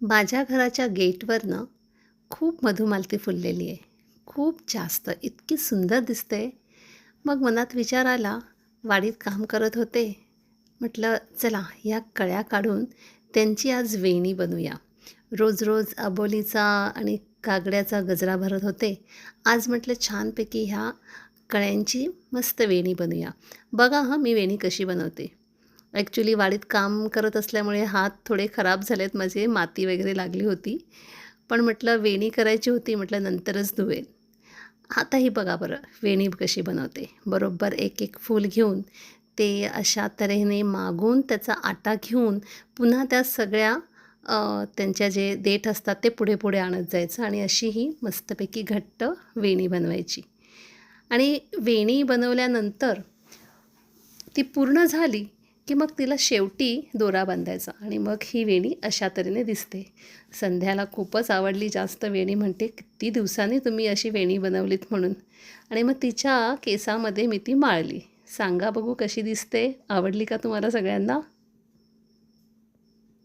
माझ्या घराच्या गेटवरनं खूप मधुमालती फुललेली आहे. खूप जास्त, इतकी सुंदर दिसते. मग मनात विचार आला, वाडीत काम करत होते. म्हटलं चला या कळ्या काढून त्यांची आज वेणी बनवूया. रोज रोज अबोलीचा आणि कागड्याचा गजरा भरत होते. आज म्हटलं छानपैकी ह्या कळ्यांची मस्त वेणी बनवूया. बघा हां मी वेणी कशी बनवते. ॲक्च्युली वाडीत काम करत असल्यामुळे हात थोडे खराब झालेत माझे, माती वगैरे लागली होती. पण म्हटलं वेणी करायची होती, म्हटलं नंतरच धुवेन. आता ही बघा बरं वेणी कशी बनवते. बरोबर एक एक फूल घेऊन ते अशा तऱ्हेने मागून त्याचा आटा घेऊन पुन्हा त्या सगळ्या त्यांच्या जे देठ असतात ते पुढे पुढे आणत जायचं आणि अशी ही मस्तपैकी घट्ट वेणी बनवायची. आणि वेणी बनवल्यानंतर ती पूर्ण झाली की मग तिला शेवटी दोरा बांधायचा आणि मग ही वेणी अशा तऱ्हेने दिसते. संध्याला खूपच आवडली जास्त वेणी, म्हणते किती दिवसांनी तुम्ही अशी वेणी बनवलीत म्हणून. आणि मग तिच्या केसामध्ये मी ती माळली. सांगा बघू कशी दिसते, आवडली का तुम्हाला सगळ्यांना?